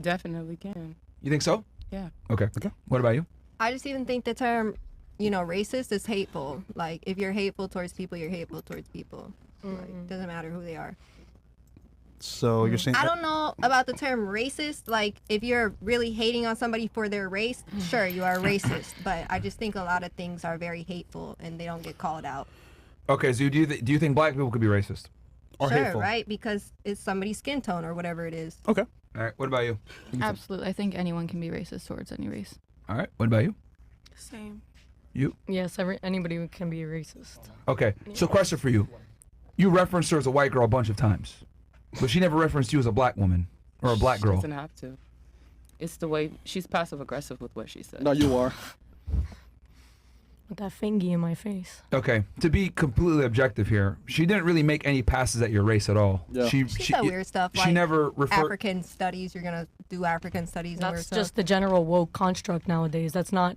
Definitely can. You think so? Yeah. Okay. What about you? I just even think the term, racist is hateful. Like, if you're hateful towards people, you're hateful towards people. Like, doesn't matter who they are. So you're saying I don't know about the term racist. Like, if you're really hating on somebody for their race, sure, you are racist. But I just think a lot of things are very hateful and they don't get called out. Okay, so do you think black people could be racist or Sure, hateful? right? Because it's somebody's skin tone or whatever it is. Okay. All right. What about you? Absolutely. I think anyone can be racist towards any race. All right. What about you? Same. You? Yes, anybody can be racist. Okay. So question for you. You referenced her as a white girl a bunch of times, but she never referenced you as a black woman or a black She girl. doesn't have to. It's the way she's passive aggressive with what she said. No, you are. With that fingy in my face. Okay. To be completely objective here, she didn't really make any passes at your race at all. Yeah. She said weird stuff. She Like never referred. African studies. You're gonna do African studies and weird That's stuff. just the general woke construct nowadays. That's not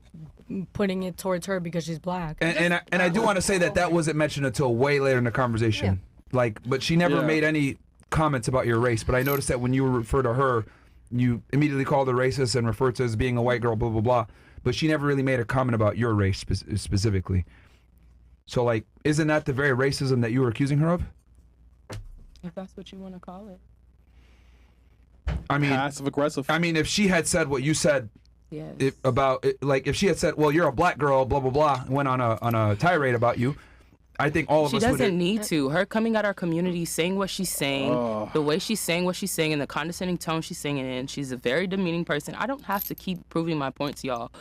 putting it towards her because she's black. And I do want to say that wasn't mentioned until way later in the conversation. Like, but she never made any comments about your race. But I noticed that when you refer to her, you immediately called her racist and referred to her as being a white girl, blah, blah, blah. But she never really made a comment about your race specifically. So, like, isn't that the very racism that you were accusing her of? If that's what you want to call it. I mean, Passive aggressive. I mean, if she had said what you said Yes. like, if she had said, well, you're a black girl, blah, blah, blah, and went on a tirade about you, I think all of She us would. doesn't need to. Her coming at our community, saying what she's saying, the way she's saying what she's saying, and the condescending tone she's saying it in, she's a very demeaning person. I don't have to keep proving my point to y'all.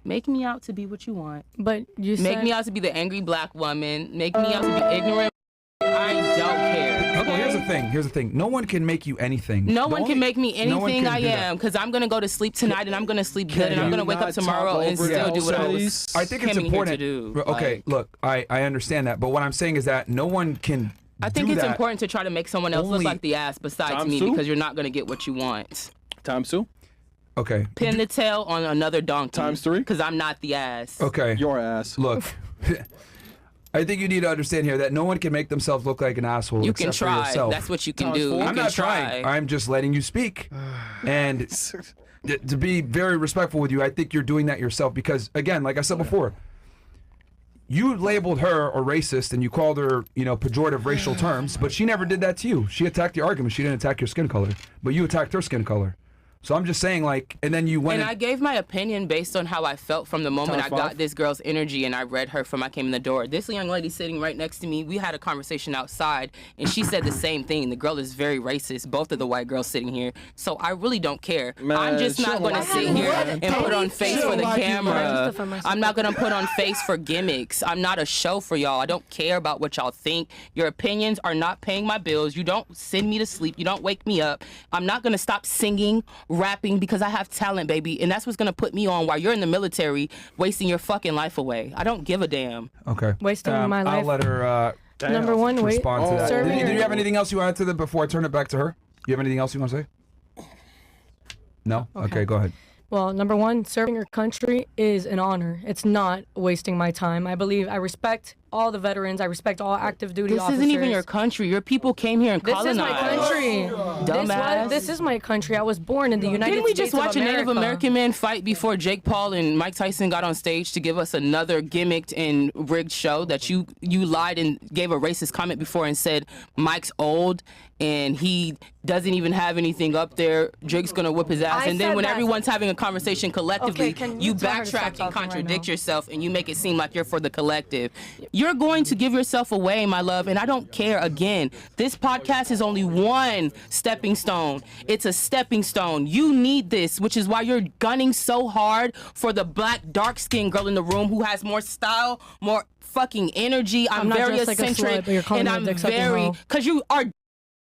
Make me out to be what you want. But you Make said me out to be the angry black woman. Make me out to be ignorant. I don't care. Okay, here's the thing. No one can make you anything. No one can make me no one anything can I do that. am, because I'm going to go to sleep tonight and I'm going to sleep good and I'm going to wake up tomorrow and still do what I was I think it's coming important here to do. Okay, Like, look, I understand that, but what I'm saying is that no one can I think do it's that. important to try to make someone else Only- look like the ass besides Times me, two? because you're not going to get what you want. Times 2. Okay. Pin the tail on another donkey. Times 3? Because I'm not the ass. Okay. Your ass. Look, I think you need to understand here that no one can make themselves look like an asshole You except can for try. yourself. That's what you can Times do. 4? You I'm can not try. trying. I'm just letting you speak. And to be very respectful with you, I think you're doing that yourself because, again, like I said before, you labeled her a racist and you called her, pejorative racial terms, but she never did that to you. She attacked the argument. She didn't attack your skin color, but you attacked her skin color. So I'm just saying, like, and then you went And I gave my opinion based on how I felt from the moment I got this girl's energy and I read her from I came in the door. This young lady sitting right next to me, we had a conversation outside and she said the same thing. The girl is very racist, both of the white girls sitting here. So I really don't care. Man, I'm just not going to sit here and put on face for the camera. I'm not going to put on face for gimmicks. I'm not a show for y'all. I don't care about what y'all think. Your opinions are not paying my bills. You don't send me to sleep. You don't wake me up. I'm not going to stop singing, rapping, because I have talent, baby, and that's what's gonna put me on while you're in the military wasting your fucking life away. I don't give a damn. Okay. Wasting my life. I'll let her Number one, respond to that. serving Did you her- have anything else you wanted to that before I turn it back to her? You have anything else you want to say? No? Okay, go ahead. Well, number one, serving your country is an honor. It's not wasting my time. I respect all the veterans. I respect all active duty This officers. isn't even your country. Your people came here and This colonized. is my country. Dumbass. This is my country. I was born in the United Didn't we States just watch of a Native America. American man fight before Jake Paul and Mike Tyson got on stage to give us another gimmicked and rigged show that you lied and gave a racist comment before and said Mike's old and he doesn't even have anything up there. Drake's gonna whip his ass. I And then said when that. everyone's having a conversation collectively, Okay, can you you tell her to stop backtrack and talking right contradict now? yourself and you make it seem like you're for the collective. You're going to give yourself away, my love, and I don't care. Again, this podcast is only one stepping stone. It's a stepping stone. You need this, which is why you're gunning so hard for the black dark-skinned girl in the room who has more style, more fucking energy. I'm not very dressed like a eccentric, slut, but you're calling and me a I'm dick-sucking very, hoe. because you are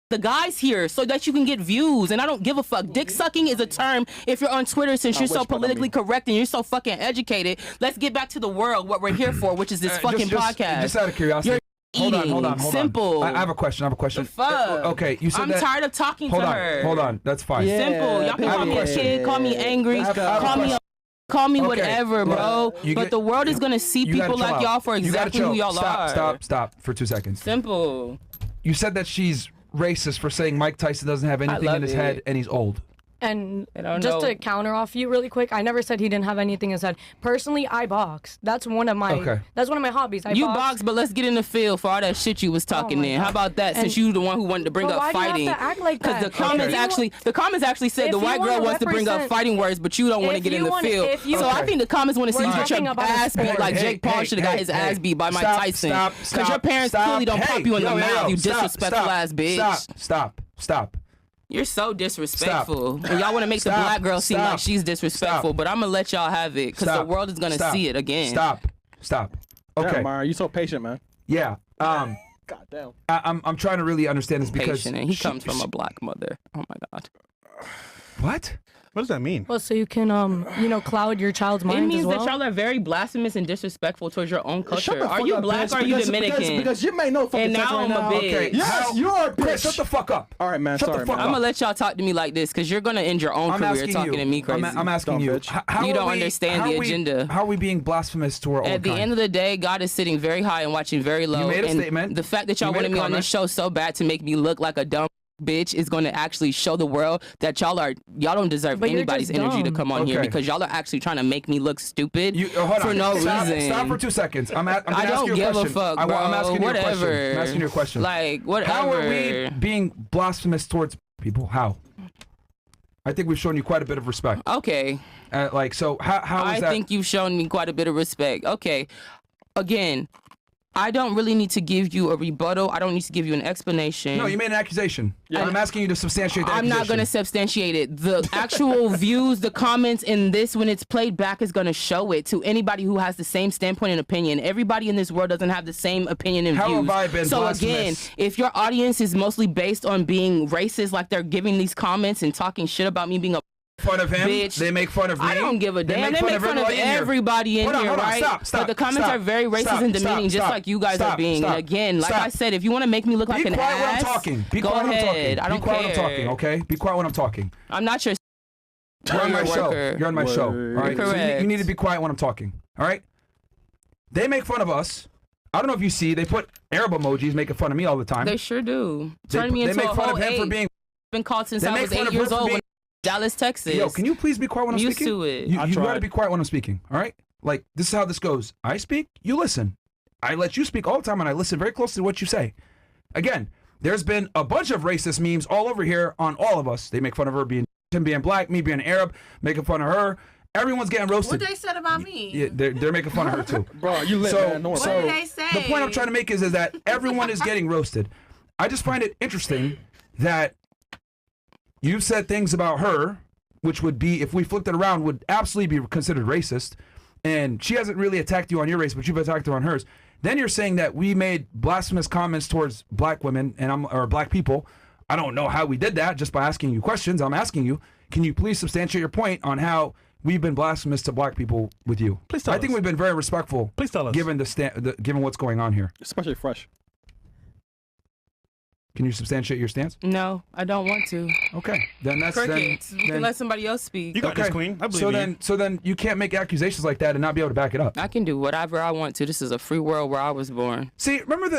the guys here so that you can get views, and I don't give a fuck. Dick sucking is a term if you're on Twitter, since you're so politically correct and you're so fucking educated. Let's get back to the world, what we're here for, which is this fucking podcast. Just out of curiosity. You're Hold on. eating. Simple. I have a question. Fuck. Okay, you said I'm that. tired of talking to her. Hold on. That's fine. Simple. Y'all can I have call a me a question. kid, call me angry, I have a call me Okay, whatever, look, bro. you But get- the world is gonna see you gotta people chill like out. y'all for You gotta exactly who chill. y'all are. Stop for 2 seconds. Simple. You said that she's racist for saying Mike Tyson doesn't have anything love in his it. head and he's old. And I don't just know. to counter off you really quick, I never said he didn't have anything inside. Personally, I box. That's one of my hobbies. I You box, but let's get in the field for all that shit you was talking in. How about that? Since you the one who wanted to bring up fighting. Why do you have to act like that? Because the comments actually said the white girl wants to bring up fighting words, but you don't want to get in the field. So I think the comments want to see you get your ass beat like Jake Paul should have got his ass beat by Mike Tyson. Because your parents clearly don't pop you in the mouth, you disrespectful ass bitch. Stop. You're so disrespectful. And y'all want to make the black girl seem like she's disrespectful, but I'm going to let y'all have it because the world is going to see it again. Stop. Okay. Damn, Myron, you so patient, man. Yeah. God damn. I'm trying to really understand this because Patient, and he comes from a black mother. Oh my God. What? What does that mean? Well, so you can, cloud your child's mind It means as well? that y'all are very blasphemous and disrespectful towards your own culture. Shut the Are fuck you up, black bitch, or are you Dominican? Because you may know fucking And sense now right I'm a now. bitch. Okay. Yes, you're a bitch. Chris, shut the fuck up. All right, man. Shut the Sorry, fuck man. I'm gonna let y'all talk to me like this because you're gonna end your own career talking to me crazy. I'm asking Dumb you. bitch. How You are don't we- understand how the are we- agenda. How are we being blasphemous to our own At the kind? end of the day, God is sitting very high and watching very low. You made a and statement. The fact that y'all You made wanted a me on comment. this show so bad to make me look like a dumb bitch is going to actually show the world that y'all don't deserve But you're anybody's just energy to dumb. come on here Okay. because y'all are actually trying to make me look stupid Hold for on. no Stop, reason. Stop for 2 seconds. I'm gonna I ask don't you a give question. a fuck, bro. I'm asking you a question. Whatever. I'm asking you a question. Like, whatever. How are we being blasphemous towards people? How? I think we've shown you quite a bit of respect. Okay. How is I that? think you've shown me quite a bit of respect. Okay. Again, I don't really need to give you a rebuttal. I don't need to give you an explanation. No, you made an accusation. Yeah. I'm asking you to substantiate the accusation. I'm not going to substantiate it. The actual views, the comments in this, when it's played back, is going to show it to anybody who has the same standpoint and opinion. Everybody in this world doesn't have the same opinion and How views. have I been so again, blasphemous? if your audience is mostly based on being racist, like they're giving these comments and talking shit about me being a fun of him. bitch. They make fun of me. I don't give a damn. They make fun of everybody in here. everybody in here, Hold on, right? Stop. But the comments are very racist and demeaning, just like you guys are being. And again, like I said, if you want to make me look like an ass, when I'm talking. Be go quiet when I'm talking. ahead. I don't Be quiet care. when I'm talking, okay? Be quiet when I'm talking. I'm not your You're on my show. worker. You're on my show. All right. So Correct. you need to be quiet when I'm talking. All right. They make fun of us. I don't know if you see. They put Arab emojis making fun of me all the time. They sure do. They Turning me into make a fun whole of him eight. for being. Been called since They I make was fun 8 of her years for old. being- Dallas, Texas. Yo, can you please be quiet when I'm Used speaking? to it. You I gotta tried. be quiet when I'm speaking. All right. Like this is how this goes. I speak. You listen. I let you speak all the time, and I listen very closely to what you say. Again, there's been a bunch of racist memes all over here on all of us. They make fun of her being him being black, me being Arab, making fun of her. Everyone's getting roasted. What they said about me? Yeah, they're making fun of her too. Bro, you lit, So- man. Don't worry so- about What it. did they say? The point I'm trying to make is that everyone is getting roasted. I just find it interesting that you've said things about her, which would be, if we flipped it around, would absolutely be considered racist. And she hasn't really attacked you on your race, but you've attacked her on hers. Then you're saying that we made blasphemous comments towards black women or black people. I don't know how we did that, just by asking you questions. I'm asking you, can you please substantiate your point on how we've been blasphemous to black people with you? Please tell I think us. we've been very respectful. Please tell us. Given given what's going on here. Especially fresh. Can you substantiate your stance? No, I don't want to. Okay, then that's Crickets. We can then let somebody else speak. You got okay. this, Queen. I believe you. So then you can't make accusations like that and not be able to back it up. I can do whatever I want to. This is a free world where I was born. See, remember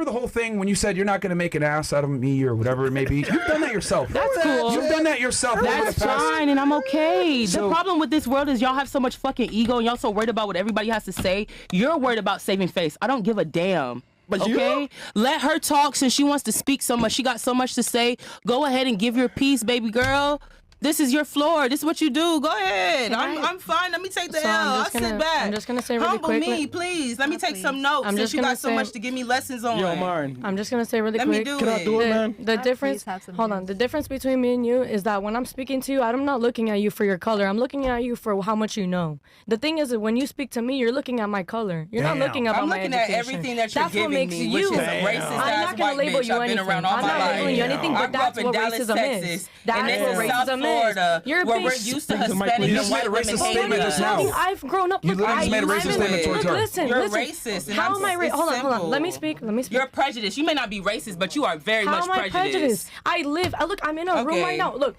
the whole thing when you said you're not going to make an ass out of me or whatever it may be. You've done that yourself. That's cool. You've done that yourself. over That's the past. fine, and I'm okay. So- The problem with this world is y'all have so much fucking ego, and y'all so worried about what everybody has to say. You're worried about saving face. I don't give a damn. But Okay, let her talk since she wants to speak so much. She got so much to say. Go ahead and give your piece, baby girl. This is your floor. This is what you do. Go ahead. I'm fine. Let me take the So L. I'm I'll just sit gonna- back. I'm just gonna say really Humble quick. me, please. Let me take some notes I'm since just you gonna got so say- much to give me lessons on. Yo, Myron. I'm just gonna say really Let me quick. do Can I it. do it, man? The difference. please have some Hold on. juice. The difference between me and you is that when I'm speaking to you, I'm not looking at you for your color. I'm looking at you for how much you know. The thing is that when you speak to me, you're looking at my color. You're not Damn. looking about I'm my looking at education. everything that you're That's giving what makes me, you. which is a Damn. racist I'm ass not gonna white label bitch. you I've been anything. around all I'm my not life. labeling you anything, I but grew up that's in what Dallas, racism Texas, is. and That's this what is South racism Florida, is. You're where being we're used to Speak to Mike, Hispanic please. and You just white made a women racist hating statement just us. now. I've grown up. You Look, literally just made a racist used statement to towards it. her. Listen, You're listen. racist, and How I'm am I? it's Hold on. simple. Let me speak. You're prejudiced. You may not be racist, but you are very How much am I prejudiced? I live. Look, I'm in a room Okay. right now. Look.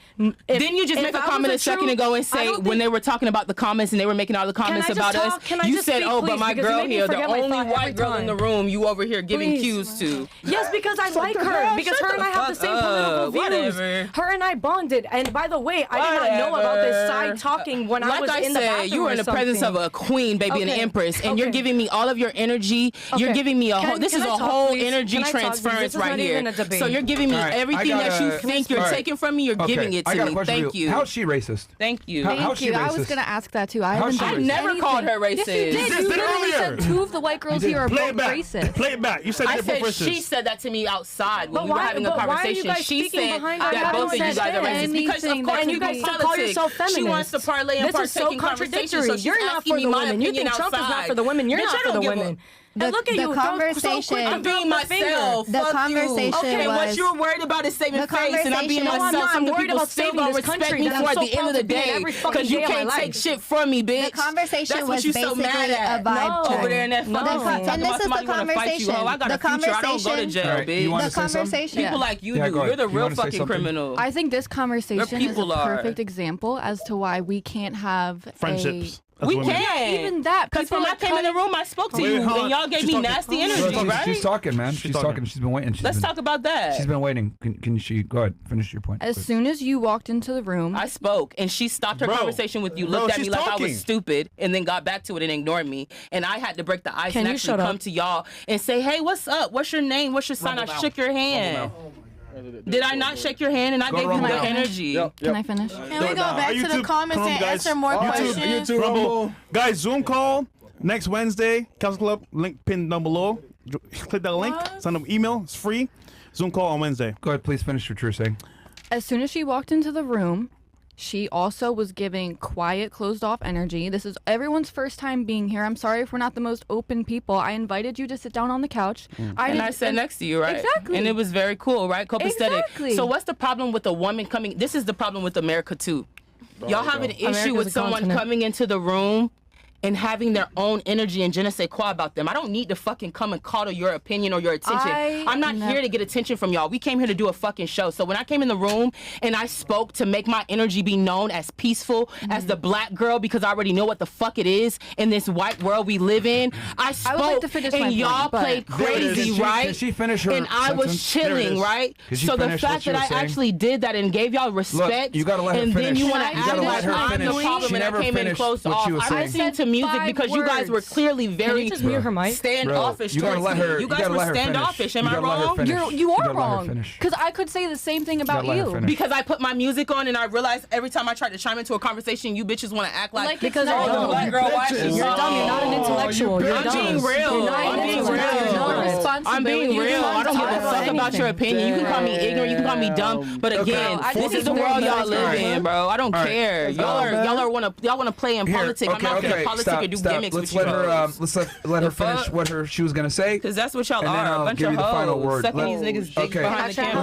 Didn't you just make a comment a second ago and say when they were talking about the comments and they were making all the comments I just about talk? us, Can I you just said, speak, "Oh, but please? my Because you girl made me here, the forget my only thought white every girl in the time. room, you over here giving Please. cues to." Yes, because I like her. Because her and I have the same political views. Whatever. Her and I bonded. And by the the way, I did not know about this side talking when I was in the bathroom. You were in the presence of a queen, baby, an empress, and you're giving me all of your energy. You're giving me a whole. This is a whole energy transference right here. So you're giving me everything that you think you're taking from me. You're giving it to me. Thank you. How's she racist? Thank you. Thank you. I was gonna ask that too. I never called her racist. Yes, you did. You literally said 2 of the white girls here are both racist. Play it back. You said I they're both said racist. she said that to me outside when we were having a conversation. She said that both of you guys are racist because of course you guys call yourself feminist. She wants to parlay and partake in conversation. So you're not for the women. You think Trump is not for the women. You're not for the women. And look at you, conversation. I'm being myself. The conversation okay, was, what you're worried about is saving face, and I'm being myself. Some people still gonna respect me for at the end of the day because you can't take shit from me, bitch. The conversation That's was what you so mad at. a vibe check. Over there in that phone. And this is the conversation. I got a future. I don't go to jail, bitch. The conversation. People like you do. You're the real fucking criminal. I think this conversation is a perfect example as to why we can't have friendships. We can. Even that. Because when I came in the room, I spoke to you, and y'all gave me nasty energy, right? She's talking, man. She's talking. She's been waiting. Let's talk about that. She's been waiting. Can she go ahead? Finish your point. As soon as you walked into the room, I spoke, and she stopped her conversation with you, looked at me like I was stupid, and then got back to it and ignored me. And I had to break the ice and actually come to y'all and say, "Hey, what's up? What's your name? What's your sign?" I shook your hand. Did I not shake your hand and I gave you good energy? Can I finish? Can we go back to the comments and answer more questions? YouTube, Rumble. Guys, Zoom call next Wednesday. Council Club, link pinned down below. Click that link, send them email. It's free. Zoom call on Wednesday. Go ahead, please finish what you're saying. As soon as she walked into the room, she also was giving quiet, closed-off energy. This is everyone's first time being here. I'm sorry if we're not the most open people. I invited you to sit down on the couch. I sat next to you, right? Exactly. And it was very cool, right? Copacetic. Exactly. So what's the problem with a woman coming? This is the problem with America, too. Y'all have an issue with someone coming into the room and having their own energy and je ne sais quoi about them. I don't need to fucking come and call to your opinion or your attention. I'm not here to get attention from y'all. We came here to do a fucking show. So when I came in the room and I spoke to make my energy be known as peaceful, as the black girl, because I already know what the fuck it is in this white world we live in, I spoke would like to finish and y'all played crazy, right? Can she finish her And I was chilling, right? So the fact that I actually did that and gave y'all respect, look, you gotta let her and finish. then you want to You gotta let act like her I'm the finish. problem She and I never came in finished close what off. she was I saying. listened to music because you guys were clearly very just mute her mic? standoffish. You gotta let her. You guys were standoffish. Am I wrong? You are wrong. Because I could say the same thing about you. Because I put my music on and I realized every time I tried to chime into a conversation, you bitches want to act like because the black girl watches. You're dumb. You're not an intellectual. You're I'm being real. I'm being real. I'm being real. I don't give a fuck about your opinion. You can call me ignorant. You can call me dumb. But again, this is the world y'all live in, bro. I don't care. Y'all want to play in politics. I'm not gonna politic or do gimmicks with you. Let's let her finish what she was gonna say. Because that's what y'all And then are. A I'll bunch give of you the final hoes. word. Sucking these niggas' dicks behind the camera.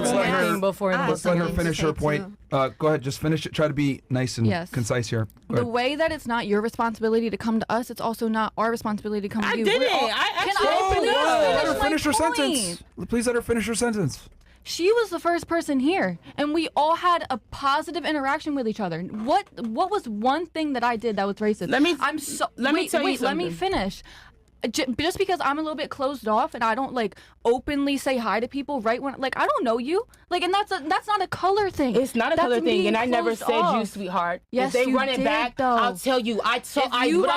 Let's let her finish her point. Go ahead, just finish it. Try to be nice and concise here. The way that it's not your responsibility to come to us, it's also not our responsibility to come to you. I didn't. I actually let her finish her sentence. Please let her finish her sentence. She was the first person here, and we all had a positive interaction with each other. What was one thing that I did that was racist? Let me finish. Just because I'm a little bit closed off and I don't like openly say hi to people right when I don't know you, and that's not a color thing. It's not a color thing, and I never said you, sweetheart. Yes, if they run it back, though. I'll tell you. What I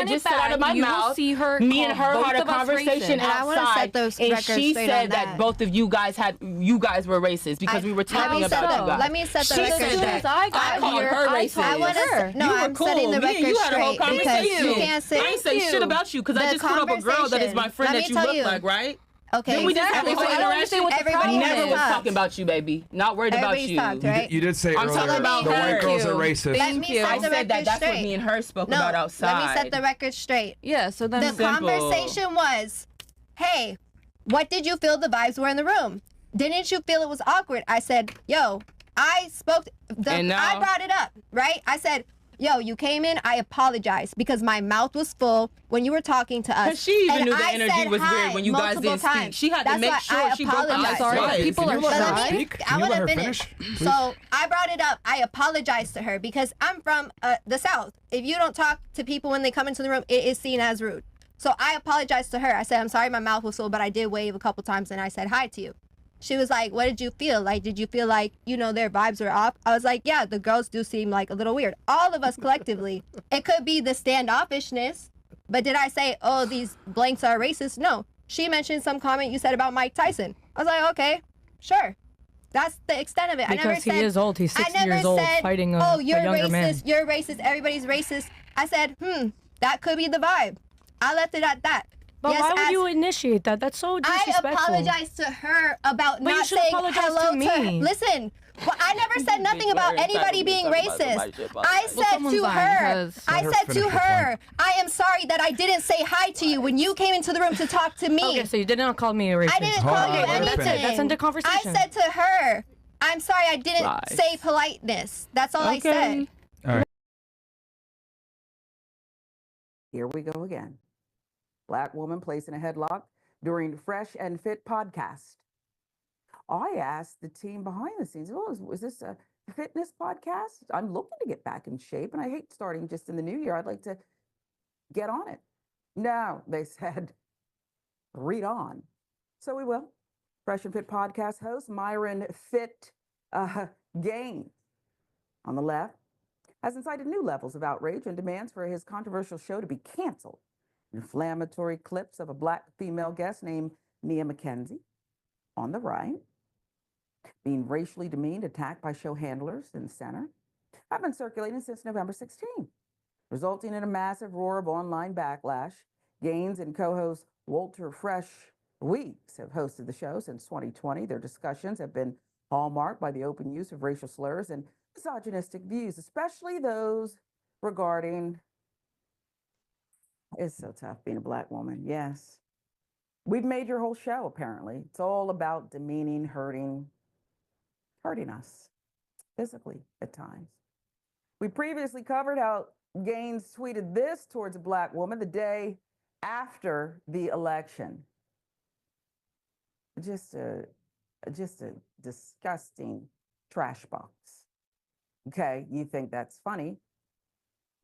just said out of my mouth. Me and her had a conversation outside, and she said that both of you guys were racist because we were talking about you guys. Let me set the record straight. I called her racist. No, I'm setting the record straight because you can't say. I ain't say shit about you because I just put up a girl that is my friend that you look like, right? Okay, then we just have a whole interaction. Everybody never was talking about you, baby. Not worried about you. Talked, right? You did say I'm earlier talking about the white girls are racist. Thank you. I said that's what me and her spoke about outside. Let me set the record straight. Yeah, so then the conversation was, hey, what did you feel the vibes were in the room? Didn't you feel it was awkward? I said, yo, I spoke, I brought it up, right? I said, yo, you came in, I apologize because my mouth was full when you were talking to us. Because she even knew the energy was weird when you guys didn't speak. She had to make sure she broke the ice. People are shy. Can you let her finish? So I brought it up. I apologized to her because I'm from the South. If you don't talk to people when they come into the room, it is seen as rude. So I apologized to her. I said, I'm sorry my mouth was full, but I did wave a couple times and I said hi to you. She was like, what did you feel? Like, did you feel like, you know, their vibes were off? I was like, yeah, the girls do seem like a little weird. All of us collectively. It could be the standoffishness, but did I say, oh, these blanks are racist? No. She mentioned some comment you said about Mike Tyson. I was like, okay, sure. That's the extent of it. Because I never he said, is old. He's 60 years old fighting oh, you're a younger racist, man. you're racist, everybody's racist. I said, that could be the vibe. I left it at that. But yes, why would you initiate that? That's so disrespectful. I apologized to her about but not saying hello to her. Listen, well, I never said nothing about anybody being racist. I said to her, I am sorry that I didn't say hi to you when you came into the room to talk to me. Okay, so you did not call me a racist. I didn't call you anything. That's under conversation. I said to her, I'm sorry I didn't say politeness. That's all I said. All right. Here we go again. Black woman placed in a headlock during Fresh and Fit podcast. I asked the team behind the scenes, oh, is this a fitness podcast? I'm looking to get back in shape, and I hate starting just in the new year. I'd like to get on it. No, they said, read on. So we will. Fresh and Fit podcast host Myron Fit Gaines on the left has incited new levels of outrage and demands for his controversial show to be canceled. Inflammatory clips of a Black female guest named Nia McKenzie on the right, being racially demeaned, attacked by show handlers in the center, have been circulating since November 16, resulting in a massive roar of online backlash. Gaines and co-host Walter Fresh Weeks have hosted the show since 2020. Their discussions have been hallmarked by the open use of racial slurs and misogynistic views, especially those regarding... It's so tough being a Black woman. Yes. We've made your whole show, apparently. It's all about demeaning, hurting us physically at times. We previously covered how Gaines tweeted this towards a Black woman the day after the election. Just a disgusting trash box. Okay, you think that's funny,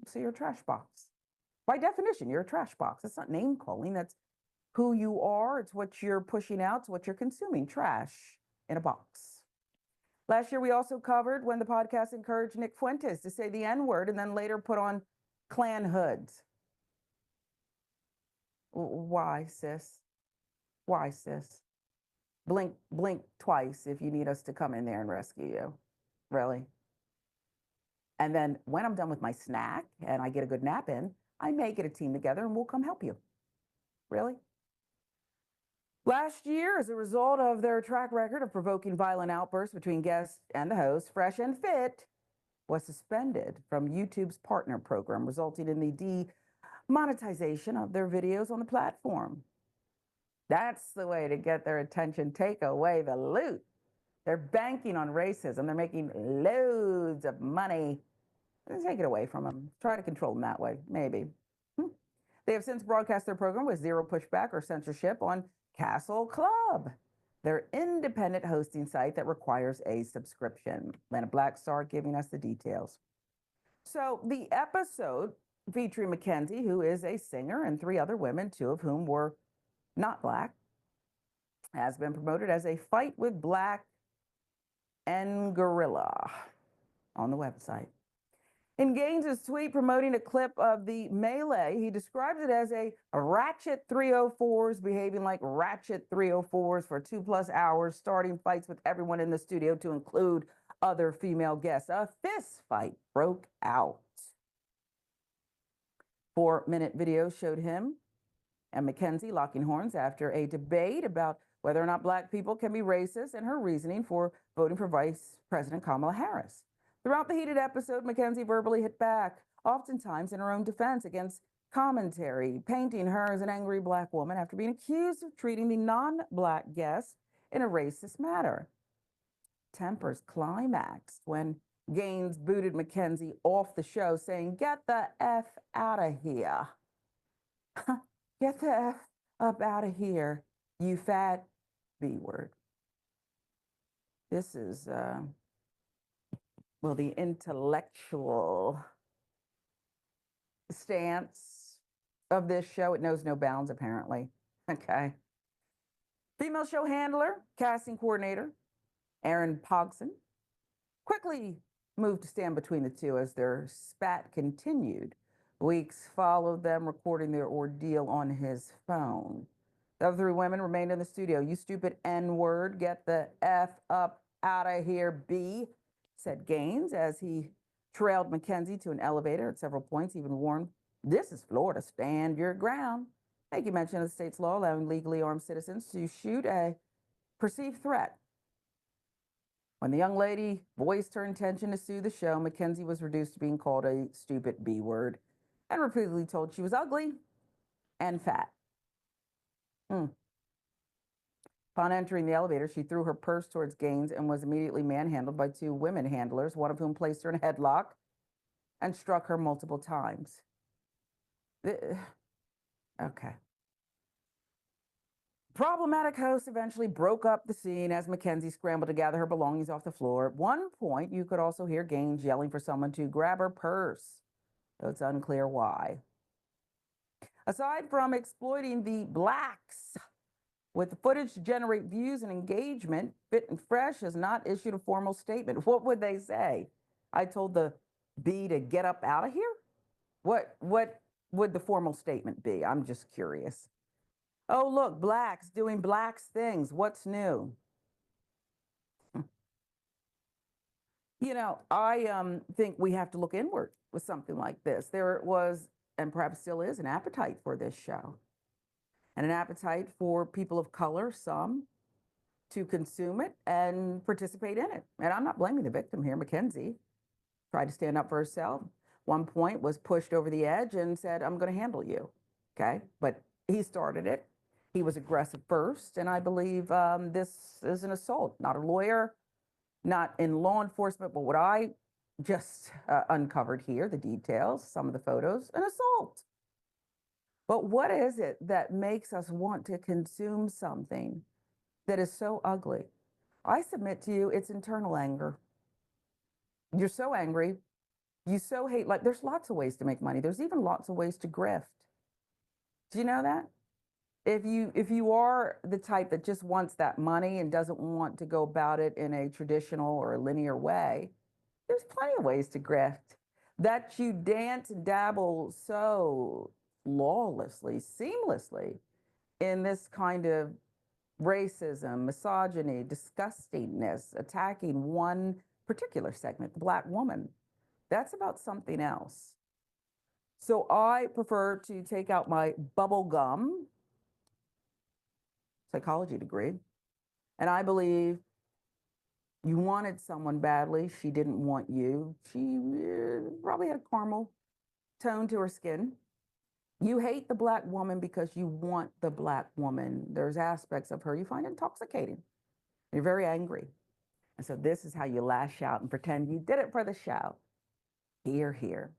so you're a trash box. By definition, you're a trash box. It's not name calling. That's who you are. It's what you're pushing out. It's what you're consuming. Trash in a box. Last year, we also covered when the podcast encouraged Nick Fuentes to say the N-word and then later put on Klan hoods. Why, sis? Why, sis? Blink twice if you need us to come in there and rescue you. Really? And then when I'm done with my snack and I get a good nap in, I may get a team together and we'll come help you. Really? Last year, as a result of their track record of provoking violent outbursts between guests and the host, Fresh and Fit was suspended from YouTube's partner program, resulting in the demonetization of their videos on the platform. That's the way to get their attention. Take away the loot. They're banking on racism. They're making loads of money. Take it away from them. Try to control them that way, maybe. They have since broadcast their program with zero pushback or censorship on Castle Club, their independent hosting site that requires a subscription. Lana Blackstar giving us the details. So the episode featuring Mackenzie, who is a singer, and 3 other women, 2 of whom were not Black, has been promoted as a fight with Black and Gorilla on the website. In Gaines' tweet promoting a clip of the melee, he describes it as a ratchet 304s behaving like ratchet 304s for 2+ hours, starting fights with everyone in the studio to include other female guests. A fist fight broke out. 4-minute video showed him and Mackenzie locking horns after a debate about whether or not Black people can be racist and her reasoning for voting for Vice President Kamala Harris. Throughout the heated episode, Mackenzie verbally hit back, oftentimes in her own defense against commentary, painting her as an angry Black woman after being accused of treating the non-Black guests in a racist manner. Tempers climaxed when Gaines booted Mackenzie off the show, saying, "Get the F out of here. Get the F up out of here, you fat B word." This is, well, the intellectual stance of this show. It knows no bounds, apparently. Okay. Female show handler, casting coordinator, Erin Pogson, quickly moved to stand between the two as their spat continued. Weeks followed them recording their ordeal on his phone. The other three women remained in the studio. "You stupid N-word, get the F up out of here, B," said Gaines as he trailed Mackenzie to an elevator at several points, even warned, "This is Florida, stand your ground." He mentioned the state's law allowing legally armed citizens to shoot a perceived threat. When the young lady voiced her intention to sue the show, Mackenzie was reduced to being called a stupid B word and repeatedly told she was ugly and fat. Upon entering the elevator, she threw her purse towards Gaines and was immediately manhandled by two women handlers, one of whom placed her in a headlock and struck her multiple times. Okay. Problematic host eventually broke up the scene as Mackenzie scrambled to gather her belongings off the floor. At one point, you could also hear Gaines yelling for someone to grab her purse, though it's unclear why. Aside from exploiting the blacks with the footage to generate views and engagement, Fit and Fresh has not issued a formal statement. What would they say? I told the B to get up out of here? What would the formal statement be? I'm just curious. "Oh, look, blacks doing blacks things. What's new?" You know, I think we have to look inward with something like this. There was, and perhaps still is, an appetite for this show, and an appetite for people of color, some, to consume it and participate in it. And I'm not blaming the victim here. Mackenzie tried to stand up for herself. One point was pushed over the edge and said, "I'm going to handle you." Okay, but he started it. He was aggressive first, and I believe this is an assault. Not a lawyer, not in law enforcement, but what I just uncovered here, the details, some of the photos, an assault. But what is it that makes us want to consume something that is so ugly? I submit to you, it's internal anger. You're so angry, you so hate, like there's lots of ways to make money. There's even lots of ways to grift. Do you know that? If you are the type that just wants that money and doesn't want to go about it in a traditional or a linear way, there's plenty of ways to grift. That you dance and dabble so flawlessly, seamlessly in this kind of racism, misogyny, disgustingness, attacking one particular segment, the Black woman, that's about something else. So I prefer to take out my bubble gum psychology degree, and I believe you wanted someone badly. She didn't want you. She probably had a caramel tone to her skin. You hate the Black woman because you want the Black woman. There's aspects of her you find intoxicating. You're very angry. And so this is how you lash out and pretend you did it for the show. Hear, hear.